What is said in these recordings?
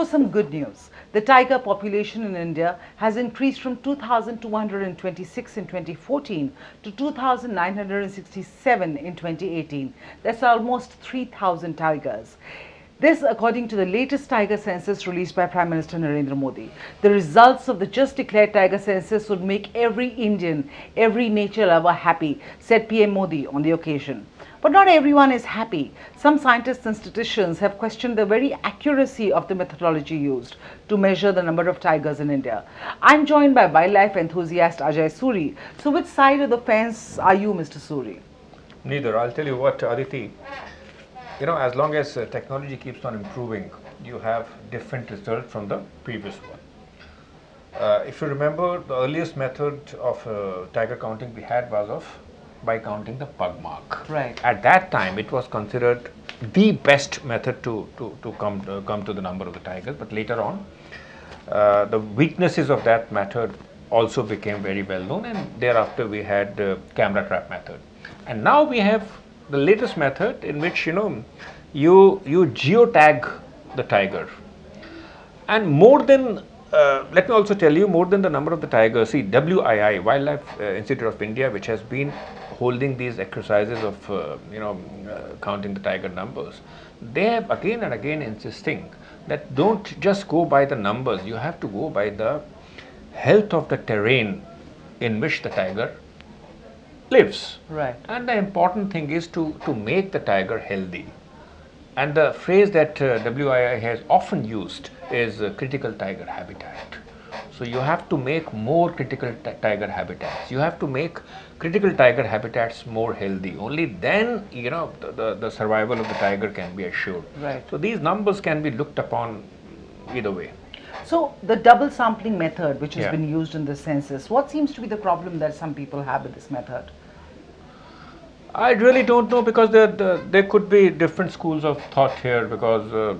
some good news. The tiger population in India has increased from 2,226 in 2014 to 2,967 in 2018. That's almost 3,000 tigers. This according to the latest tiger census released by Prime Minister Narendra Modi. The results of the just declared tiger census would make every Indian, every nature lover happy, said PM Modi on the occasion. But not everyone is happy. Some scientists and statisticians have questioned the very accuracy of the methodology used to measure the number of tigers in India. I'm joined by wildlife enthusiast Ajay Suri. So which side of the fence are you, Mr. Suri? Neither. I'll tell you what, Aditi, as long as technology keeps on improving, you have different results from the previous one. If you remember, the earliest method of tiger counting we had was by counting the pug mark. Right. At that time, it was considered the best method to come to the number of the tigers. But later on, the weaknesses of that method also became very well known, and thereafter we had camera trap method. And now we have the latest method in which you geotag the tiger, and more than let me also tell you, more than the number of the tigers, see, WII, Wildlife Institute of India, which has been holding these exercises of counting the tiger numbers, they have again and again insisting that don't just go by the numbers, you have to go by the health of the terrain in which the tiger lives. Right. And the important thing is to make the tiger healthy. And the phrase that WII has often used is critical tiger habitat. So you have to make more critical tiger habitats. You have to make critical tiger habitats more healthy. Only then, the survival of the tiger can be assured. Right. So these numbers can be looked upon either way. So the double sampling method which has Yeah. been used in the census, what seems to be the problem that some people have with this method? I really don't know, because there could be different schools of thought here, because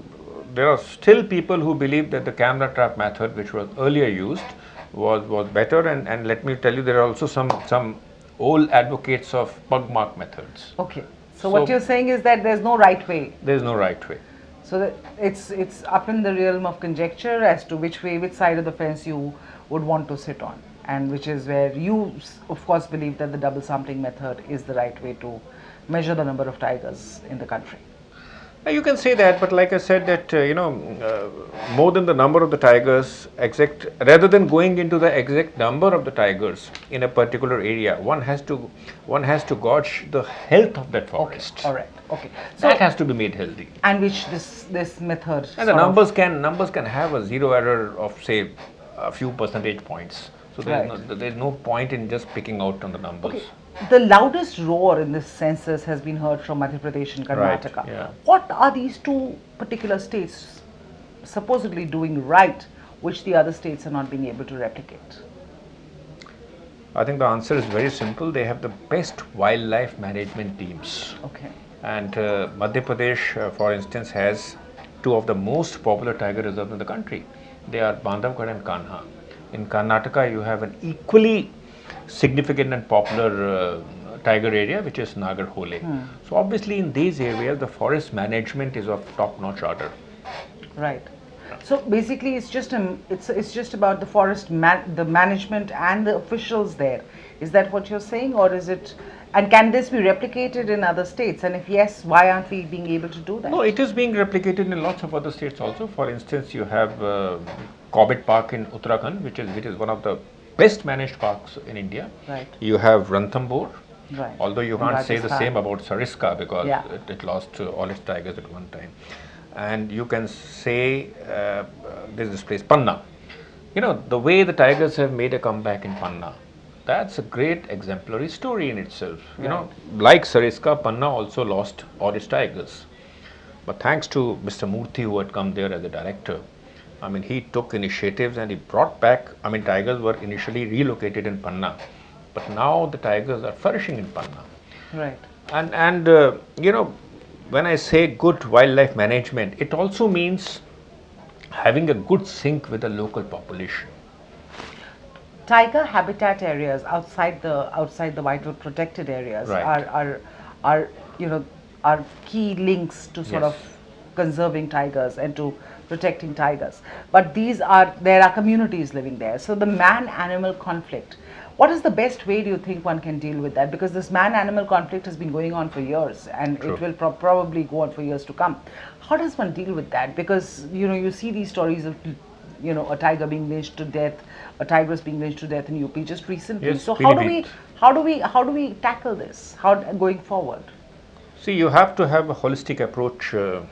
there are still people who believe that the camera trap method, which was earlier used, was better, and let me tell you, there are also some old advocates of pug mark methods. Okay. So what you're saying is that there's no right way. There is no right way. So that it's up in the realm of conjecture as to which side of the fence you would want to sit on, and which is where you, of course, believe that the double sampling method is the right way to measure the number of tigers in the country. You can say that, but like I said, that more than the number of the tigers, rather than going into the exact number of the tigers in a particular area, one has to gauge the health of that forest. Okay. All right. Okay. So that has to be made healthy. And which this method. And the numbers can have a zero error of, say, a few percentage points. So there's no point in just picking out on the numbers. Okay. The loudest roar in this census has been heard from Madhya Pradesh and Karnataka. Right, yeah. What are these two particular states supposedly doing right, which the other states are not being able to replicate? I think the answer is very simple. They have the best wildlife management teams. Okay. And Madhya Pradesh, for instance, has two of the most popular tiger reserves in the country. They are Bandhavgarh and Kanha. In Karnataka, you have an equally significant and popular tiger area, which is Nagarhole. So obviously in these areas, the forest management is of top-notch order. Right. So basically, it's just about the forest the management and the officials there. Is that what you're saying, or is it? And can this be replicated in other states? And if yes, why aren't we being able to do that? No, it is being replicated in lots of other states also. For instance, you have Corbett Park in Uttarakhand, which is one of the best managed parks in India. Right. You have Ranthambore. Right. Although you can't say the same about Sariska, because Yeah. it lost all its tigers at one time. And you can say there's this place, Panna. The way the tigers have made a comeback in Panna, that's a great exemplary story in itself. Like Sariska, Panna also lost all its tigers. But thanks to Mr. Murthy, who had come there as a director, he took initiatives and he brought back, tigers were initially relocated in Panna, but now the tigers are flourishing in Panna. Right. And when I say good wildlife management, it also means having a good sync with the local population. Tiger habitat areas outside the vital protected areas Right. are key links to sort Yes. of conserving tigers and to protecting tigers. But there are communities living there. So the man-animal conflict, what is the best way, do you think, one can deal with that? Because this man-animal conflict has been going on for years, and True. it will probably go on for years to come. How does one deal with that? Because you see these stories of a tiger being lynched to death, a tigress being lynched to death in UP just recently. Yes, So Pinnipit. how do we tackle this? How going forward? See, you have to have a holistic approach. You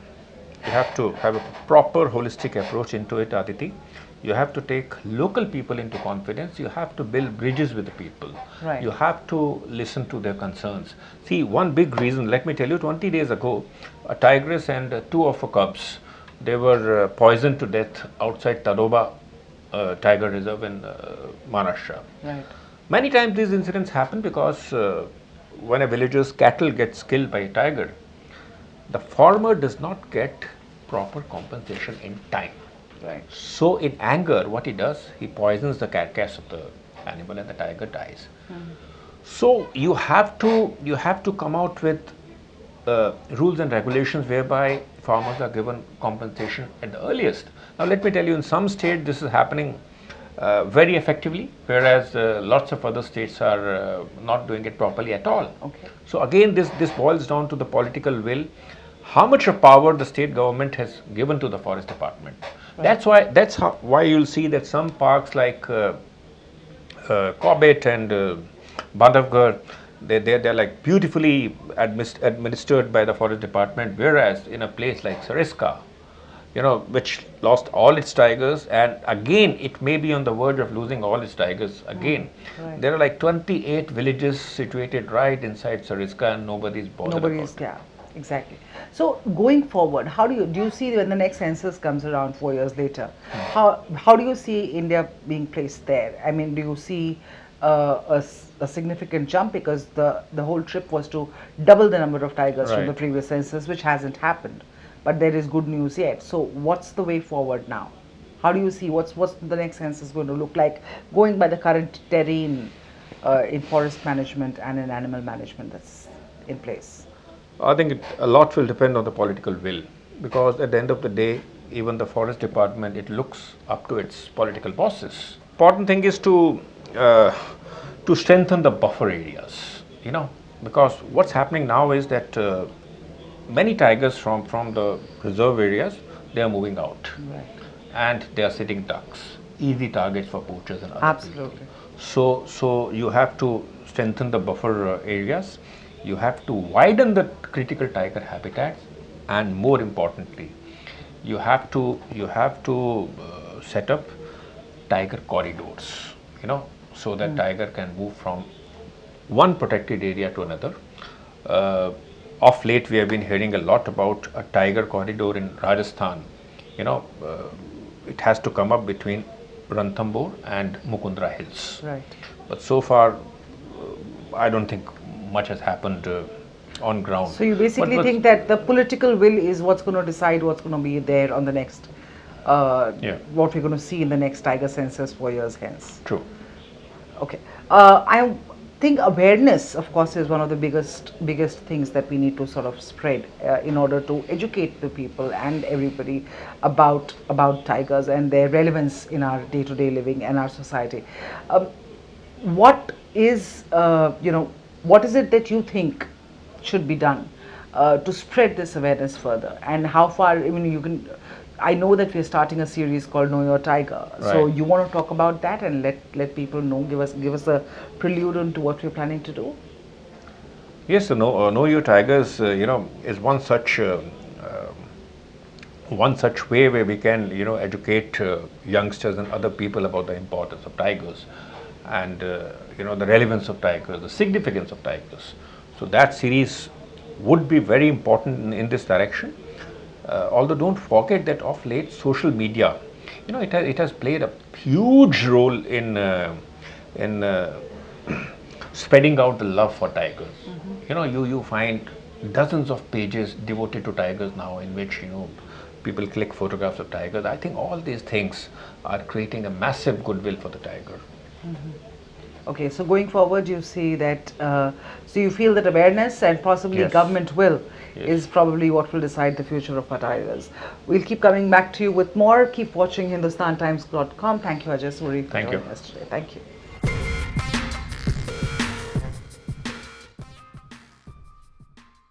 have to have a proper holistic approach into it, Aditi. You have to take local people into confidence. You have to build bridges with the people. Right. You have to listen to their concerns. See, one big reason, let me tell you, 20 days ago, a tigress and two of her cubs, they were poisoned to death outside Tadoba Tiger Reserve in Maharashtra. Right. Many times these incidents happen because when a villager's cattle gets killed by a tiger, the farmer does not get proper compensation in time. Right. So in anger, what he does, he poisons the carcass of the animal and the tiger dies. So you have to come out with rules and regulations whereby farmers are given compensation at the earliest. Now let me tell you, in some states this is happening very effectively, whereas lots of other states are not doing it properly at all. Okay. So again, this boils down to the political will, how much of power the state government has given to the forest department. Right. That's why you'll see that some parks like Corbett and Bandhavgarh, they're like beautifully administered by the forest department, whereas in a place like Sariska, which lost all its tigers, and again it may be on the verge of losing all its tigers again. Right. There are like 28 villages situated right inside Sariska, and nobody's bothered about it. Yeah, exactly. So going forward, how do you see when the next census comes around 4 years later? How do you see India being placed there? I mean, do you see a significant jump, because the whole trip was to double the number of tigers from Right. the previous census, which hasn't happened, but there is good news yet. So what's the way forward now? How do you see what's the next census going to look like, going by the current terrain in forest management and in animal management that's in place? I think a lot will depend on the political will, because at the end of the day, even the forest department, it looks up to its political bosses. Important thing is to strengthen the buffer areas, because what's happening now is that many tigers from the reserve areas, they are moving out. Right. And they are sitting ducks, easy targets for poachers and other Absolutely. people. So you have to strengthen the buffer areas. You have to widen the critical tiger habitats, and more importantly, you have to set up tiger corridors, so that tiger can move from one protected area to another. Of late, we have been hearing a lot about a tiger corridor in Rajasthan. It has to come up between Ranthambore and Mukundra Hills. Right. But so far, I don't think much has happened on ground. So you basically think that the political will is what's going to decide what's going to be there on the next, what we're going to see in the next tiger census 4 years hence. True. Okay. I think awareness, of course, is one of the biggest things that we need to sort of spread in order to educate the people and everybody about tigers and their relevance in our day-to-day living and our society. What is it that you think should be done to spread this awareness further, and how far? I mean, I know that we're starting a series called Know Your Tiger. Right. So you want to talk about that and let people know, give us a prelude into what we're planning to do? Yes, so Know Your Tigers, is one such way where we can, educate youngsters and other people about the importance of tigers, and the relevance of tigers, the significance of tigers. So that series would be very important in this direction. Although don't forget that of late social media, it has played a huge role in spreading out the love for tigers. Mm-hmm. You find dozens of pages devoted to tigers now, in which people click photographs of tigers. I think all these things are creating a massive goodwill for the tiger. Mm-hmm. Okay, so going forward, you see that, so you feel that awareness and possibly Yes. government will Yes. is probably what will decide the future of our tigers. We'll keep coming back to you with more. Keep watching HindustanTimes.com. Thank you, Ajay Suri, for Thank you. joining us today. Thank you.